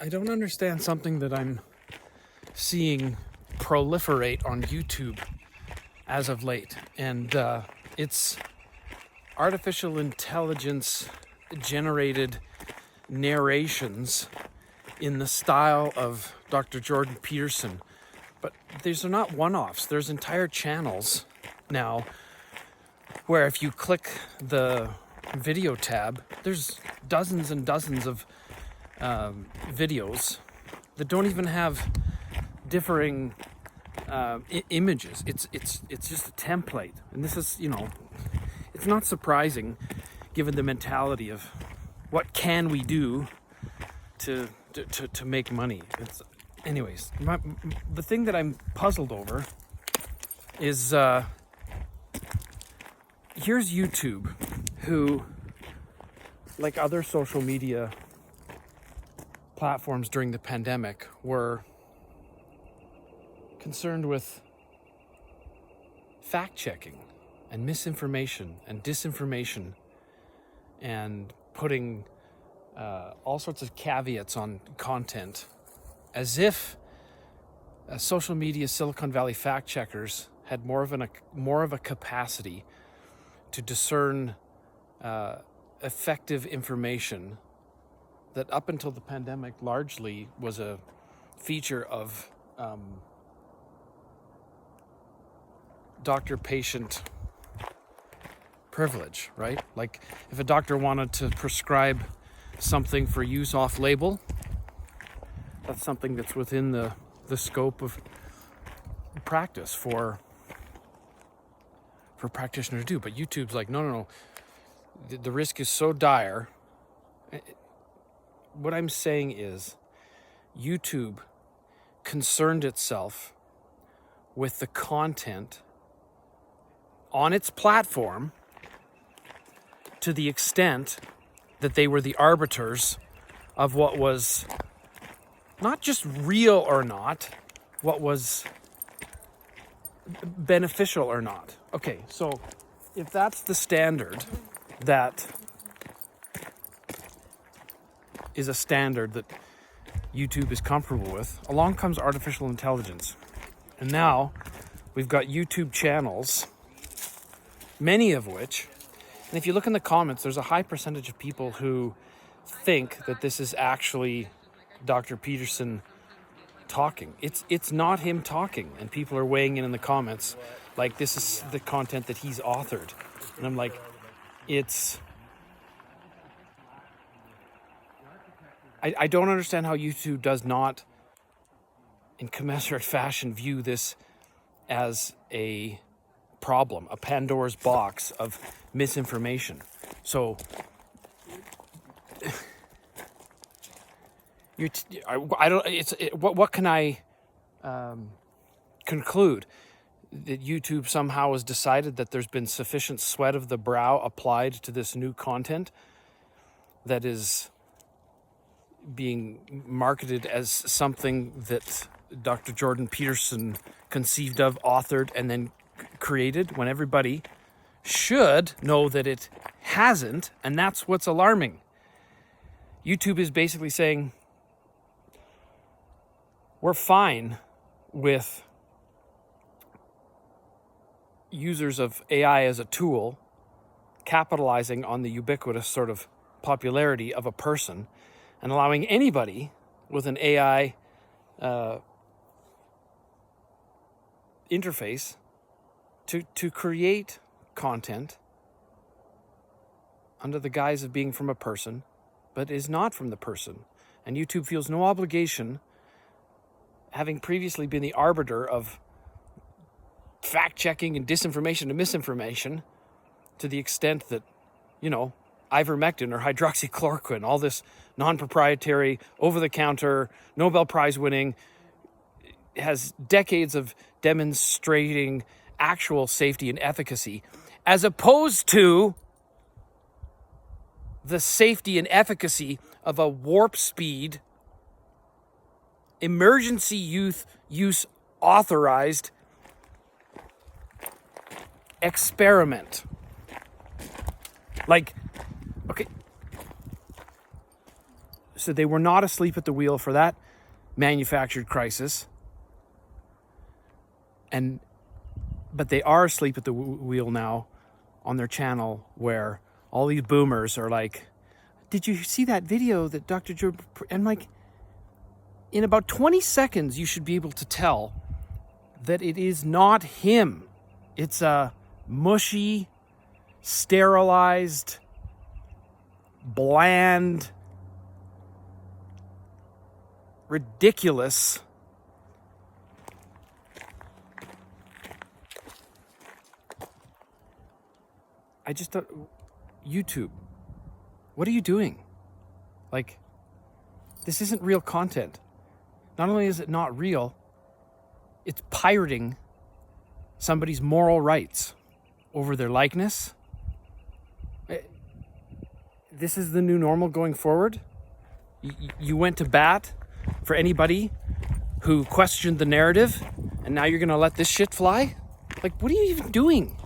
I don't understand something that I'm seeing proliferate on YouTube as of late, and it's artificial intelligence generated narrations in the style of Dr. Jordan Peterson. But these are not one-offs. There's entire channels now where if you click the video tab, there's dozens and dozens of videos that don't even have differing images. It's just a template, and this is, it's not surprising given the mentality of what can we do to make money. Anyways, the thing that I'm puzzled over is here's YouTube, who, like other social media platforms during the pandemic, were concerned with fact-checking and misinformation and disinformation and putting all sorts of caveats on content, as if social media Silicon Valley fact-checkers had more of a capacity to discern effective information that up until the pandemic largely was a feature of doctor-patient privilege, right? Like if a doctor wanted to prescribe something for use off-label, that's something that's within the scope of practice for practitioners to do. But YouTube's like, no. The risk is so dire. What I'm saying is YouTube concerned itself with the content on its platform to the extent that they were the arbiters of what was not just real or not, what was beneficial or not. Okay, so if that's the standard that is a standard that YouTube is comfortable with, along comes artificial intelligence. And now we've got YouTube channels, many of which, and if you look in the comments, there's a high percentage of people who think that this is actually Dr. Peterson talking. It's not him talking, and people are weighing in the comments like this is the content that he's authored. And I'm like, I don't understand how YouTube does not, in commensurate fashion, view this as a problem, a Pandora's box of misinformation. So what can I conclude? That YouTube somehow has decided that there's been sufficient sweat of the brow applied to this new content that is being marketed as something that Dr. Jordan Peterson conceived of, authored, and then created, when everybody should know that it hasn't, and that's what's alarming. YouTube is basically saying, we're fine with users of AI as a tool capitalizing on the ubiquitous sort of popularity of a person and allowing anybody with an AI interface to create content under the guise of being from a person, but is not from the person. And YouTube feels no obligation, having previously been the arbiter of fact-checking and disinformation and misinformation, to the extent that, ivermectin or hydroxychloroquine, all this non-proprietary, over-the-counter, Nobel Prize winning, has decades of demonstrating actual safety and efficacy, as opposed to the safety and efficacy of a warp speed, emergency use authorized experiment. Like, okay, So they were not asleep at the wheel for that manufactured crisis. But they are asleep at the wheel now on their channel, where all these boomers are like, did you see that video that Dr. Joe... And like, in about 20 seconds, you should be able to tell that it is not him. It's a mushy, sterilized, bland, ridiculous I just don't... YouTube, what are you doing? Like, this isn't real content. Not only is it not real, it's pirating somebody's moral rights over their likeness. This is the new normal going forward. You went to bat for anybody who questioned the narrative, and now you're gonna let this shit fly? Like, what are you even doing?